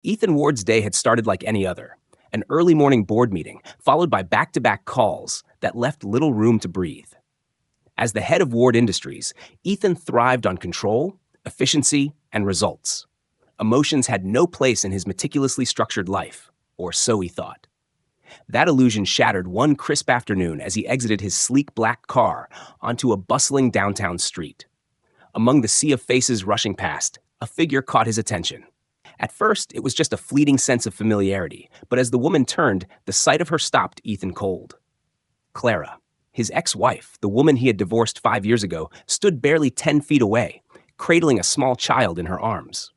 Ethan Ward's day had started like any other, an early morning board meeting, followed by back-to-back calls that left little room to breathe. As the head of Ward Industries, Ethan thrived on control, efficiency, and results. Emotions had no place in his meticulously structured life, or so he thought. That illusion shattered one crisp afternoon as he exited his sleek black car onto a bustling downtown street. Among the sea of faces rushing past, a figure caught his attention. At first, it was just a fleeting sense of familiarity, but as the woman turned, the sight of her stopped Ethan cold. Clara, his ex-wife, the woman he had divorced 5 years ago, stood barely 10 feet away, cradling a small child in her arms.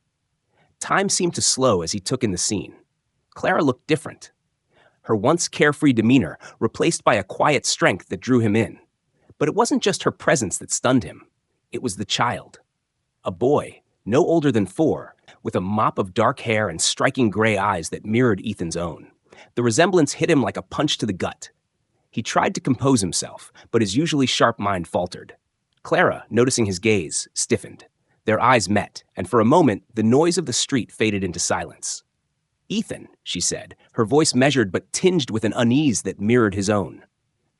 Time seemed to slow as he took in the scene. Clara looked different. Her once carefree demeanor replaced by a quiet strength that drew him in. But it wasn't just her presence that stunned him. It was the child. A boy, no older than 4, with a mop of dark hair and striking gray eyes that mirrored Ethan's own. The resemblance hit him like a punch to the gut. He tried to compose himself, but his usually sharp mind faltered. Clara, noticing his gaze, stiffened. Their eyes met, and for a moment, the noise of the street faded into silence. "Ethan," she said, her voice measured but tinged with an unease that mirrored his own.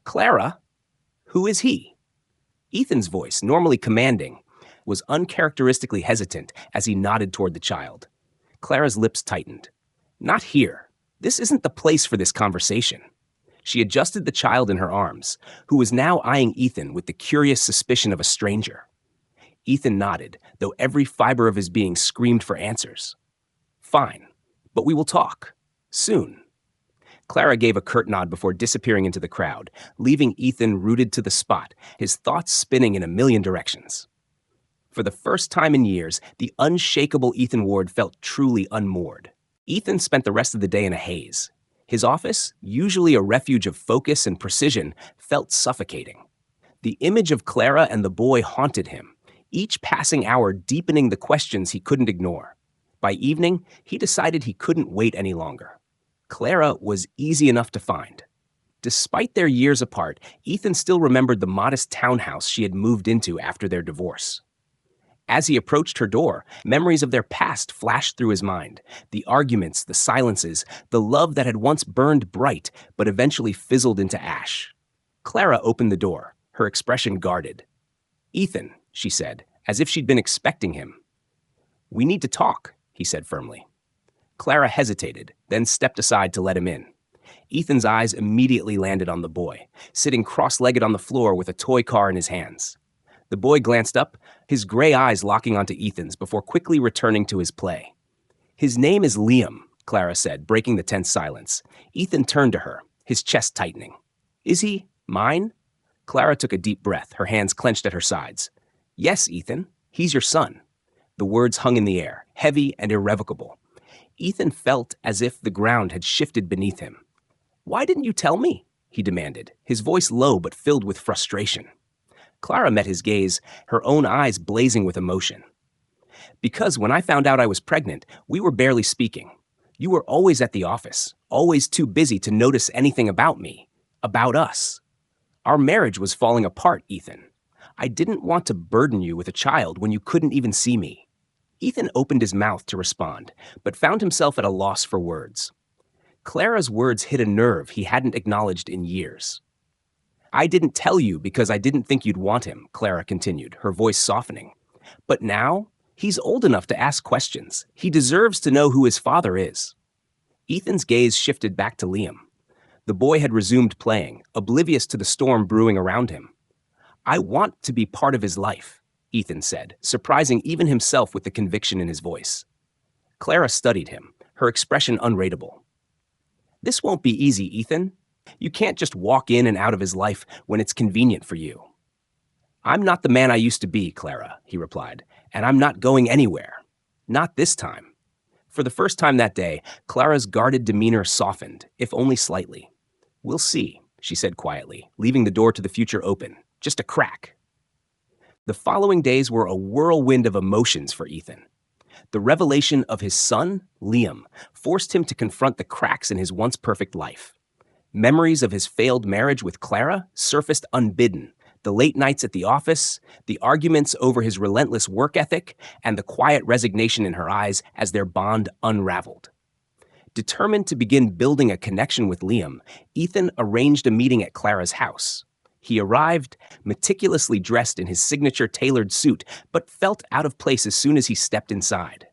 "Clara? Who is he?" Ethan's voice, normally commanding, was uncharacteristically hesitant as he nodded toward the child. Clara's lips tightened. "Not here. This isn't the place for this conversation." She adjusted the child in her arms, who was now eyeing Ethan with the curious suspicion of a stranger. Ethan nodded, though every fiber of his being screamed for answers. "Fine, but we will talk. Soon." Clara gave a curt nod before disappearing into the crowd, leaving Ethan rooted to the spot, his thoughts spinning in a million directions. For the first time in years, the unshakable Ethan Ward felt truly unmoored. Ethan spent the rest of the day in a haze. His office, usually a refuge of focus and precision, felt suffocating. The image of Clara and the boy haunted him, each passing hour deepening the questions he couldn't ignore. By evening, he decided he couldn't wait any longer. Clara was easy enough to find. Despite their years apart, Ethan still remembered the modest townhouse she had moved into after their divorce. As he approached her door, memories of their past flashed through his mind. The arguments, the silences, the love that had once burned bright but eventually fizzled into ash. Clara opened the door, her expression guarded. "Ethan," she said, as if she'd been expecting him. "We need to talk," he said firmly. Clara hesitated, then stepped aside to let him in. Ethan's eyes immediately landed on the boy, sitting cross-legged on the floor with a toy car in his hands. The boy glanced up, his gray eyes locking onto Ethan's before quickly returning to his play. "His name is Liam," Clara said, breaking the tense silence. Ethan turned to her, his chest tightening. "Is he mine?" Clara took a deep breath, her hands clenched at her sides. "Yes, Ethan, he's your son." The words hung in the air, heavy and irrevocable. Ethan felt as if the ground had shifted beneath him. "Why didn't you tell me?" he demanded, his voice low but filled with frustration. Clara met his gaze, her own eyes blazing with emotion. "Because when I found out I was pregnant, we were barely speaking. You were always at the office, always too busy to notice anything about me, about us. Our marriage was falling apart, Ethan. I didn't want to burden you with a child when you couldn't even see me." Ethan opened his mouth to respond, but found himself at a loss for words. Clara's words hit a nerve he hadn't acknowledged in years. "I didn't tell you because I didn't think you'd want him," Clara continued, her voice softening. "But now, he's old enough to ask questions. He deserves to know who his father is." Ethan's gaze shifted back to Liam. The boy had resumed playing, oblivious to the storm brewing around him. "I want to be part of his life," Ethan said, surprising even himself with the conviction in his voice. Clara studied him, her expression unreadable. "This won't be easy, Ethan. You can't just walk in and out of his life when it's convenient for you." "I'm not the man I used to be, Clara," he replied, "and I'm not going anywhere. Not this time." For the first time that day, Clara's guarded demeanor softened, if only slightly. "We'll see," she said quietly, leaving the door to the future open, just a crack. The following days were a whirlwind of emotions for Ethan. The revelation of his son, Liam, forced him to confront the cracks in his once perfect life. Memories of his failed marriage with Clara surfaced unbidden, the late nights at the office, the arguments over his relentless work ethic, and the quiet resignation in her eyes as their bond unraveled. Determined to begin building a connection with Liam, Ethan arranged a meeting at Clara's house. He arrived, meticulously dressed in his signature tailored suit, but felt out of place as soon as he stepped inside.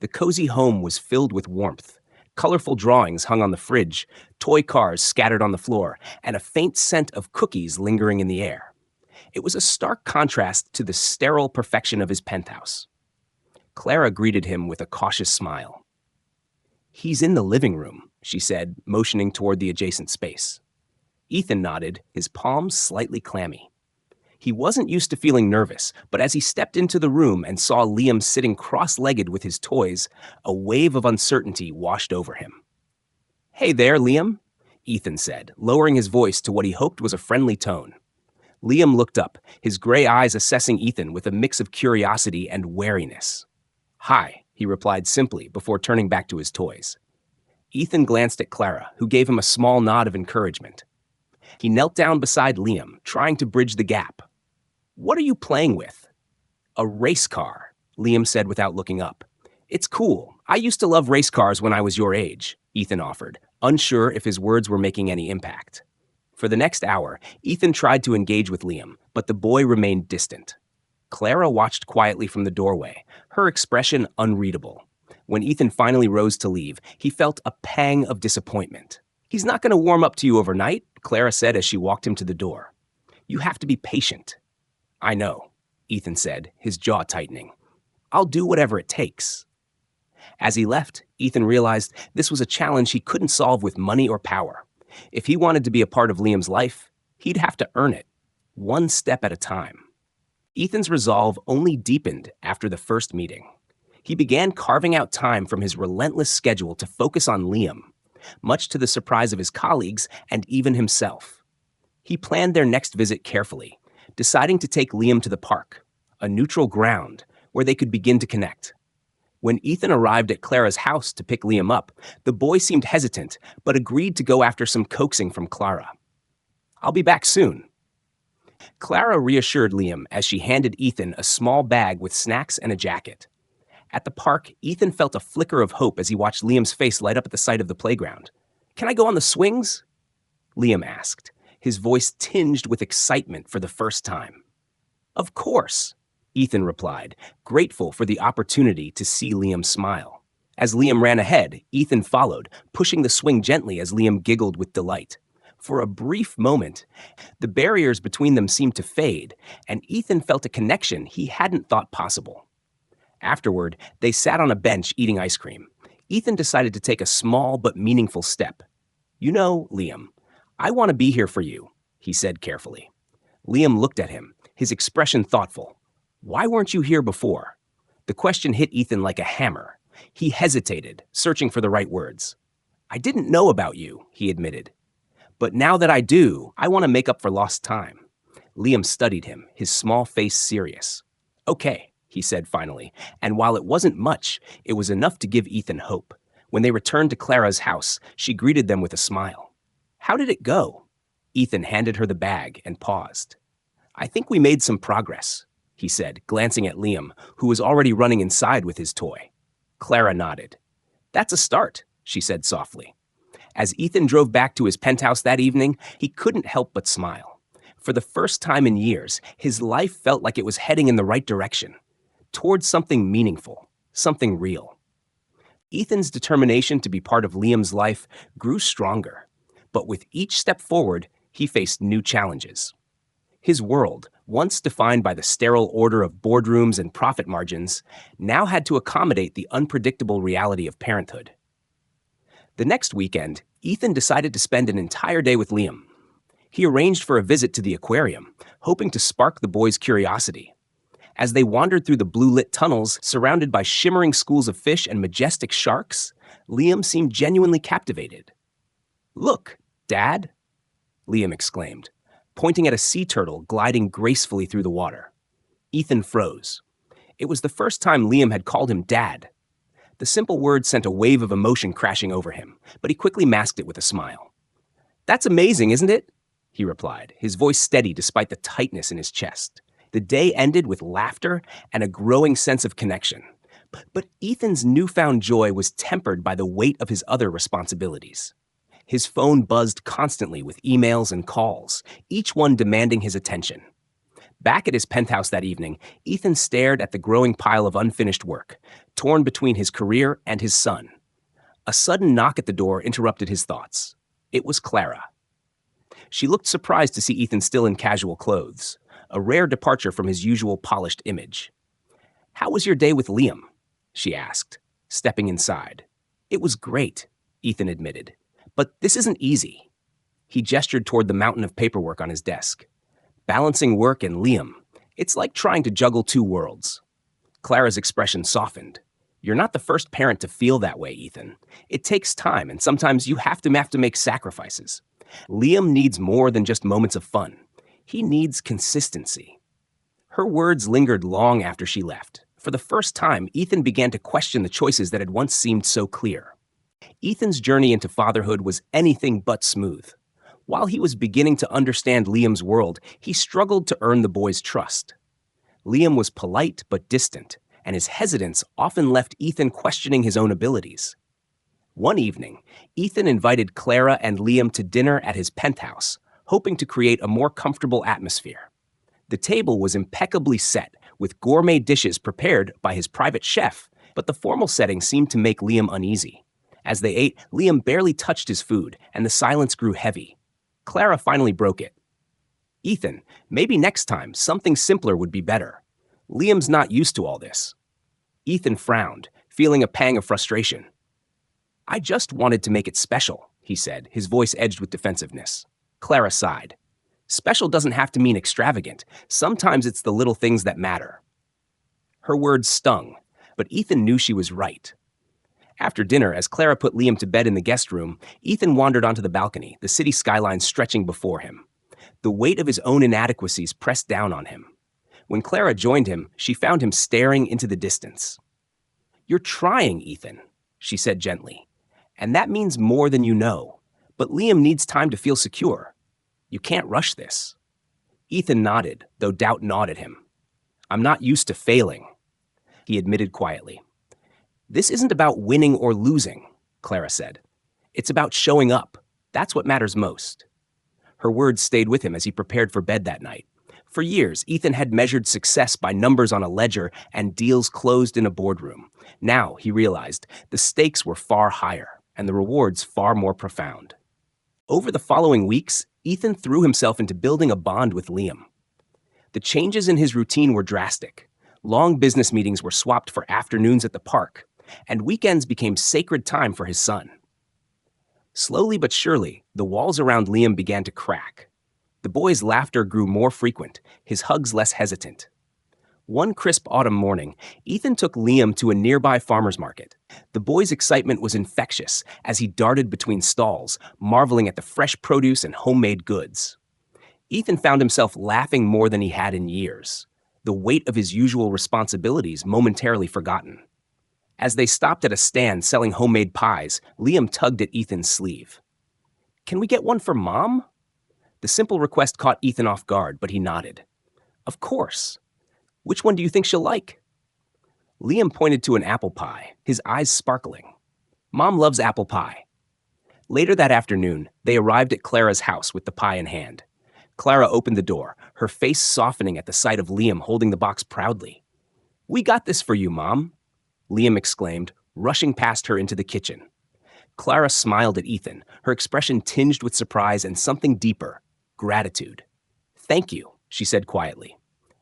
The cozy home was filled with warmth. Colorful drawings hung on the fridge, toy cars scattered on the floor, and a faint scent of cookies lingering in the air. It was a stark contrast to the sterile perfection of his penthouse. Clara greeted him with a cautious smile. "He's in the living room," she said, motioning toward the adjacent space. Ethan nodded, his palms slightly clammy. He wasn't used to feeling nervous, but as he stepped into the room and saw Liam sitting cross-legged with his toys, a wave of uncertainty washed over him. "Hey there, Liam," Ethan said, lowering his voice to what he hoped was a friendly tone. Liam looked up, his gray eyes assessing Ethan with a mix of curiosity and wariness. "Hi," he replied simply before turning back to his toys. Ethan glanced at Clara, who gave him a small nod of encouragement. He knelt down beside Liam, trying to bridge the gap. "What are you playing with?" "A race car," Liam said without looking up. "It's cool. I used to love race cars when I was your age," Ethan offered, unsure if his words were making any impact. For the next hour, Ethan tried to engage with Liam, but the boy remained distant. Clara watched quietly from the doorway, her expression unreadable. When Ethan finally rose to leave, he felt a pang of disappointment. "He's not going to warm up to you overnight," Clara said as she walked him to the door. "You have to be patient." "I know," Ethan said, his jaw tightening. "I'll do whatever it takes." As he left, Ethan realized this was a challenge he couldn't solve with money or power. If he wanted to be a part of Liam's life, he'd have to earn it, one step at a time. Ethan's resolve only deepened after the first meeting. He began carving out time from his relentless schedule to focus on Liam, much to the surprise of his colleagues and even himself. He planned their next visit carefully, deciding to take Liam to the park, a neutral ground where they could begin to connect. When Ethan arrived at Clara's house to pick Liam up, the boy seemed hesitant, but agreed to go after some coaxing from Clara. "I'll be back soon." Clara reassured Liam as she handed Ethan a small bag with snacks and a jacket. At the park, Ethan felt a flicker of hope as he watched Liam's face light up at the sight of the playground. "Can I go on the swings?" Liam asked, his voice tinged with excitement for the first time. "Of course," Ethan replied, grateful for the opportunity to see Liam smile. As Liam ran ahead, Ethan followed, pushing the swing gently as Liam giggled with delight. For a brief moment, the barriers between them seemed to fade, and Ethan felt a connection he hadn't thought possible. Afterward, they sat on a bench eating ice cream. Ethan decided to take a small but meaningful step. "You know, Liam, I want to be here for you," he said carefully. Liam looked at him, his expression thoughtful. "Why weren't you here before?" The question hit Ethan like a hammer. He hesitated, searching for the right words. "I didn't know about you," he admitted. "But now that I do, I want to make up for lost time." Liam studied him, his small face serious. "Okay," he said finally, and while it wasn't much, it was enough to give Ethan hope. When they returned to Clara's house, she greeted them with a smile. "How did it go?" Ethan handed her the bag and paused. "I think we made some progress," he said, glancing at Liam, who was already running inside with his toy. Clara nodded. "That's a start," she said softly. As Ethan drove back to his penthouse that evening, he couldn't help but smile. For the first time in years, his life felt like it was heading in the right direction, towards something meaningful, something real. Ethan's determination to be part of Liam's life grew stronger, but with each step forward, he faced new challenges. His world, once defined by the sterile order of boardrooms and profit margins, now had to accommodate the unpredictable reality of parenthood. The next weekend, Ethan decided to spend an entire day with Liam. He arranged for a visit to the aquarium, hoping to spark the boy's curiosity. As they wandered through the blue-lit tunnels surrounded by shimmering schools of fish and majestic sharks, Liam seemed genuinely captivated. "Look, Dad," Liam exclaimed, pointing at a sea turtle gliding gracefully through the water. Ethan froze. It was the first time Liam had called him Dad. The simple word sent a wave of emotion crashing over him, but he quickly masked it with a smile. "That's amazing, isn't it?" he replied, his voice steady despite the tightness in his chest. The day ended with laughter and a growing sense of connection. But Ethan's newfound joy was tempered by the weight of his other responsibilities. His phone buzzed constantly with emails and calls, each one demanding his attention. Back at his penthouse that evening, Ethan stared at the growing pile of unfinished work, torn between his career and his son. A sudden knock at the door interrupted his thoughts. It was Clara. She looked surprised to see Ethan still in casual clothes, a rare departure from his usual polished image. "How was your day with Liam?" she asked, stepping inside. "It was great," Ethan admitted. "But this isn't easy." He gestured toward the mountain of paperwork on his desk. "Balancing work and Liam, it's like trying to juggle two worlds." Clara's expression softened. "You're not the first parent to feel that way, Ethan. It takes time, and sometimes you have to make sacrifices. Liam needs more than just moments of fun. He needs consistency." Her words lingered long after she left. For the first time, Ethan began to question the choices that had once seemed so clear. Ethan's journey into fatherhood was anything but smooth. While he was beginning to understand Liam's world, he struggled to earn the boy's trust. Liam was polite but distant, and his hesitance often left Ethan questioning his own abilities. One evening, Ethan invited Clara and Liam to dinner at his penthouse, hoping to create a more comfortable atmosphere. The table was impeccably set, with gourmet dishes prepared by his private chef, but the formal setting seemed to make Liam uneasy. As they ate, Liam barely touched his food, and the silence grew heavy. Clara finally broke it. "Ethan, maybe next time something simpler would be better. Liam's not used to all this." Ethan frowned, feeling a pang of frustration. "I just wanted to make it special," he said, his voice edged with defensiveness. Clara sighed. "Special doesn't have to mean extravagant. Sometimes it's the little things that matter." Her words stung, but Ethan knew she was right. After dinner, as Clara put Liam to bed in the guest room, Ethan wandered onto the balcony, the city skyline stretching before him. The weight of his own inadequacies pressed down on him. When Clara joined him, she found him staring into the distance. "You're trying, Ethan," she said gently. "And that means more than you know. But Liam needs time to feel secure. You can't rush this." Ethan nodded, though doubt gnawed at him. "I'm not used to failing," he admitted quietly. "This isn't about winning or losing," Clara said. "It's about showing up. That's what matters most." Her words stayed with him as he prepared for bed that night. For years, Ethan had measured success by numbers on a ledger and deals closed in a boardroom. Now, he realized, the stakes were far higher and the rewards far more profound. Over the following weeks, Ethan threw himself into building a bond with Liam. The changes in his routine were drastic. Long business meetings were swapped for afternoons at the park, and weekends became sacred time for his son. Slowly but surely, the walls around Liam began to crack. The boy's laughter grew more frequent, his hugs less hesitant. One crisp autumn morning, Ethan took Liam to a nearby farmer's market. The boy's excitement was infectious as he darted between stalls, marveling at the fresh produce and homemade goods. Ethan found himself laughing more than he had in years, the weight of his usual responsibilities momentarily forgotten. As they stopped at a stand selling homemade pies, Liam tugged at Ethan's sleeve. "Can we get one for Mom?" The simple request caught Ethan off guard, but he nodded. "Of course. Which one do you think she'll like?" Liam pointed to an apple pie, his eyes sparkling. "Mom loves apple pie." Later that afternoon, they arrived at Clara's house with the pie in hand. Clara opened the door, her face softening at the sight of Liam holding the box proudly. "We got this for you, Mom," Liam exclaimed, rushing past her into the kitchen. Clara smiled at Ethan, her expression tinged with surprise and something deeper, gratitude. "Thank you," she said quietly.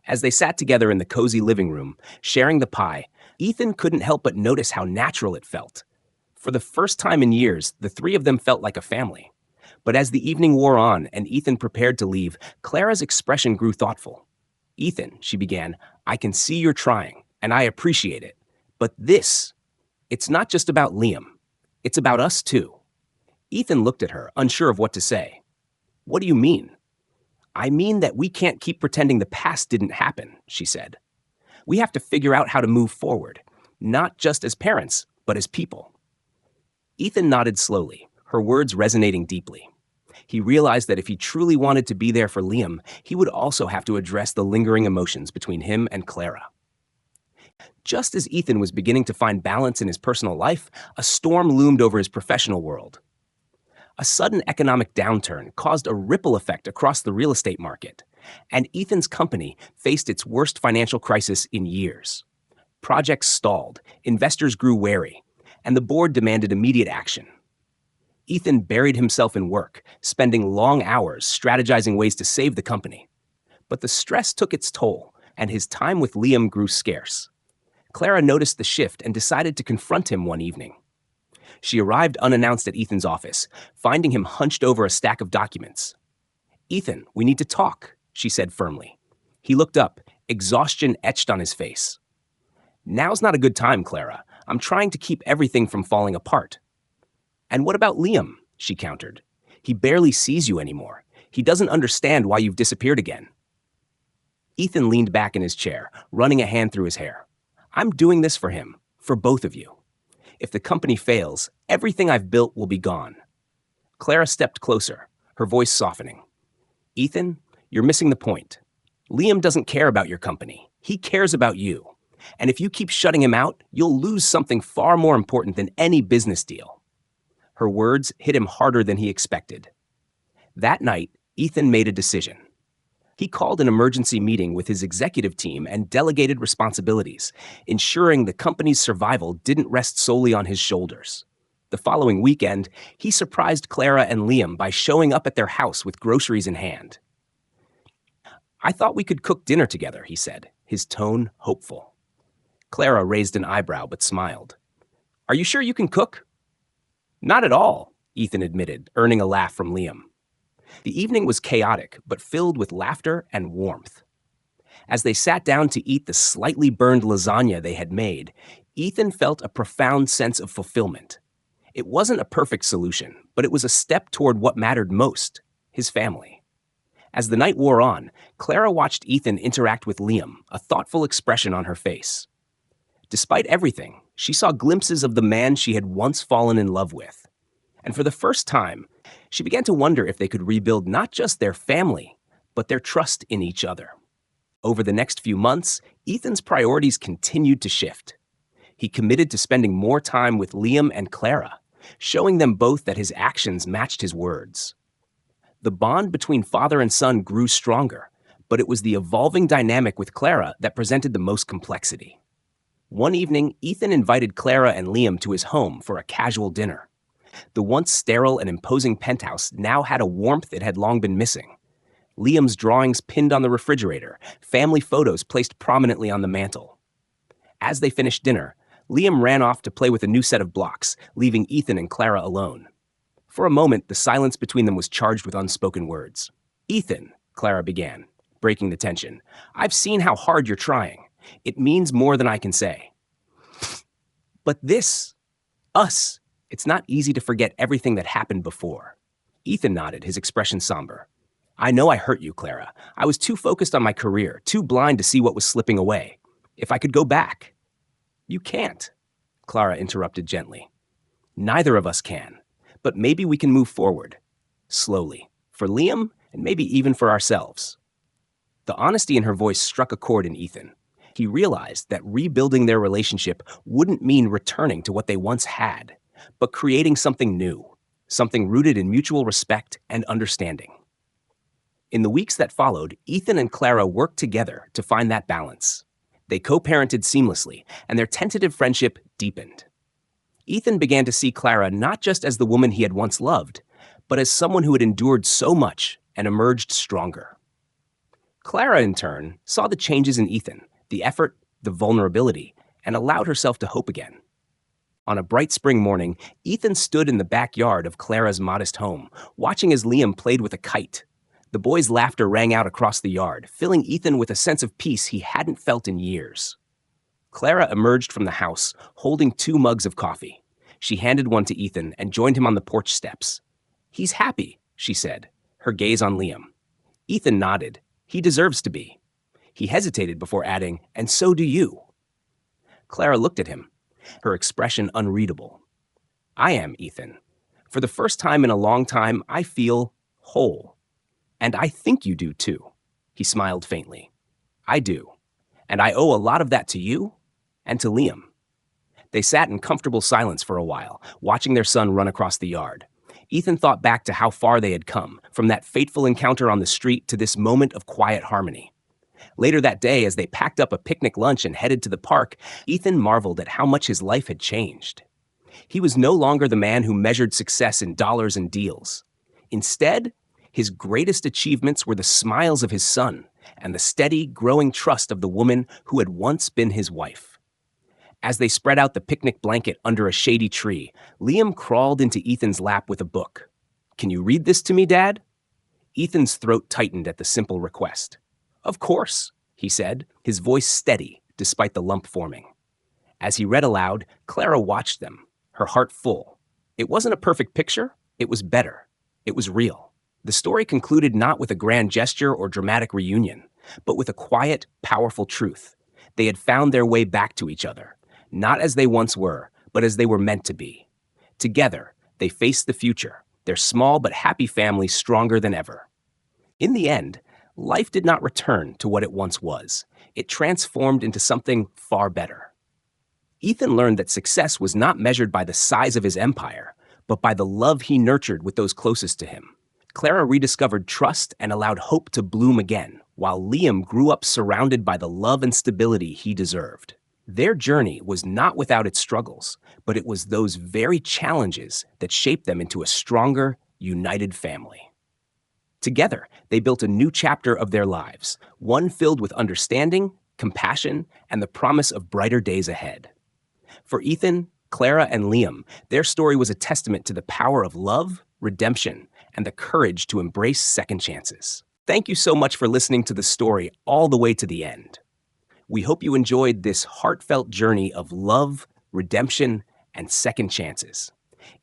As they sat together in the cozy living room, sharing the pie, Ethan couldn't help but notice how natural it felt. For the first time in years, the three of them felt like a family. But as the evening wore on and Ethan prepared to leave, Clara's expression grew thoughtful. "Ethan," she began, "I can see you're trying, and I appreciate it. But it's not just about Liam. It's about us too." Ethan looked at her, unsure of what to say. "What do you mean?" "I mean that we can't keep pretending the past didn't happen," she said. "We have to figure out how to move forward, not just as parents, but as people." Ethan nodded slowly, her words resonating deeply. He realized that if he truly wanted to be there for Liam, he would also have to address the lingering emotions between him and Clara. Just as Ethan was beginning to find balance in his personal life, a storm loomed over his professional world. A sudden economic downturn caused a ripple effect across the real estate market, and Ethan's company faced its worst financial crisis in years. Projects stalled, investors grew wary, and the board demanded immediate action. Ethan buried himself in work, spending long hours strategizing ways to save the company. But the stress took its toll, and his time with Liam grew scarce. Clara noticed the shift and decided to confront him one evening. She arrived unannounced at Ethan's office, finding him hunched over a stack of documents. "Ethan, we need to talk," she said firmly. He looked up, exhaustion etched on his face. "Now's not a good time, Clara. I'm trying to keep everything from falling apart." "And what about Liam?" she countered. "He barely sees you anymore. He doesn't understand why you've disappeared again." Ethan leaned back in his chair, running a hand through his hair. "I'm doing this for him, for both of you. If the company fails, everything I've built will be gone." Clara stepped closer, her voice softening. "Ethan, you're missing the point. Liam doesn't care about your company. He cares about you. And if you keep shutting him out, you'll lose something far more important than any business deal." Her words hit him harder than he expected. That night, Ethan made a decision. He called an emergency meeting with his executive team and delegated responsibilities, ensuring the company's survival didn't rest solely on his shoulders. The following weekend, he surprised Clara and Liam by showing up at their house with groceries in hand. "I thought we could cook dinner together," he said, his tone hopeful. Clara raised an eyebrow but smiled. "Are you sure you can cook?" "Not at all," Ethan admitted, earning a laugh from Liam. The evening was chaotic, but filled with laughter and warmth. As they sat down to eat the slightly burned lasagna they had made, Ethan felt a profound sense of fulfillment. It wasn't a perfect solution, but it was a step toward what mattered most, his family. As the night wore on, Clara watched Ethan interact with Liam, a thoughtful expression on her face. Despite everything, she saw glimpses of the man she had once fallen in love with. And for the first time, she began to wonder if they could rebuild not just their family, but their trust in each other. Over the next few months, Ethan's priorities continued to shift. He committed to spending more time with Liam and Clara, showing them both that his actions matched his words. The bond between father and son grew stronger, but it was the evolving dynamic with Clara that presented the most complexity. One evening, Ethan invited Clara and Liam to his home for a casual dinner. The once sterile and imposing penthouse now had a warmth it had long been missing. Liam's drawings pinned on the refrigerator, family photos placed prominently on the mantel. As they finished dinner, Liam ran off to play with a new set of blocks, leaving Ethan and Clara alone. For a moment, the silence between them was charged with unspoken words. "Ethan," Clara began, breaking the tension, "I've seen how hard you're trying. It means more than I can say. But us, it's not easy to forget everything that happened before." Ethan nodded, his expression somber. "I know I hurt you, Clara. I was too focused on my career, too blind to see what was slipping away. If I could go back." "You can't," Clara interrupted gently. "Neither of us can. But maybe we can move forward. Slowly. For Liam, and maybe even for ourselves." The honesty in her voice struck a chord in Ethan. He realized that rebuilding their relationship wouldn't mean returning to what they once had, but creating something new, something rooted in mutual respect and understanding. In the weeks that followed, Ethan and Clara worked together to find that balance. They co-parented seamlessly, and their tentative friendship deepened. Ethan began to see Clara not just as the woman he had once loved, but as someone who had endured so much and emerged stronger. Clara, in turn, saw the changes in Ethan, the effort, the vulnerability, and allowed herself to hope again. On a bright spring morning, Ethan stood in the backyard of Clara's modest home, watching as Liam played with a kite. The boy's laughter rang out across the yard, filling Ethan with a sense of peace he hadn't felt in years. Clara emerged from the house, holding 2 mugs of coffee. She handed one to Ethan and joined him on the porch steps. "He's happy," she said, her gaze on Liam. Ethan nodded. "He deserves to be." He hesitated before adding, "And so do you." Clara looked at him, her expression unreadable. "I am, Ethan. For the first time in a long time, I feel whole. And I think you do too." He smiled faintly. "I do. And I owe a lot of that to you and to Liam. They sat in comfortable silence for a while, watching their son run across the yard. Ethan thought back to how far they had come, from that fateful encounter on the street to this moment of quiet harmony. Later that day, as they packed up a picnic lunch and headed to the park, Ethan marveled at how much his life had changed. He was no longer the man who measured success in dollars and deals. Instead, his greatest achievements were the smiles of his son and the steady, growing trust of the woman who had once been his wife. As they spread out the picnic blanket under a shady tree, Liam crawled into Ethan's lap with a book. "Can you read this to me, Dad?" Ethan's throat tightened at the simple request. "Of course," he said, his voice steady despite the lump forming. As he read aloud, Clara watched them, her heart full. It wasn't a perfect picture, it was better. It was real. The story concluded not with a grand gesture or dramatic reunion, but with a quiet, powerful truth. They had found their way back to each other, not as they once were, but as they were meant to be. Together, they faced the future, their small but happy family stronger than ever. In the end, life did not return to what it once was. It transformed into something far better. Ethan learned that success was not measured by the size of his empire, but by the love he nurtured with those closest to him. Clara rediscovered trust and allowed hope to bloom again, while Liam grew up surrounded by the love and stability he deserved. Their journey was not without its struggles, but it was those very challenges that shaped them into a stronger, united family. Together, they built a new chapter of their lives, one filled with understanding, compassion, and the promise of brighter days ahead. For Ethan, Clara, and Liam, their story was a testament to the power of love, redemption, and the courage to embrace second chances. Thank you so much for listening to the story all the way to the end. We hope you enjoyed this heartfelt journey of love, redemption, and second chances.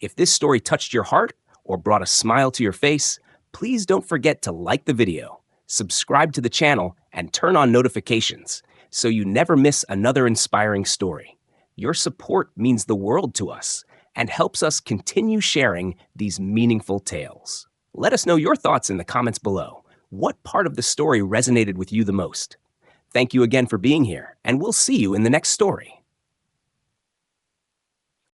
If this story touched your heart or brought a smile to your face, please don't forget to like the video, subscribe to the channel, and turn on notifications so you never miss another inspiring story. Your support means the world to us and helps us continue sharing these meaningful tales. Let us know your thoughts in the comments below. What part of the story resonated with you the most? Thank you again for being here, and we'll see you in the next story.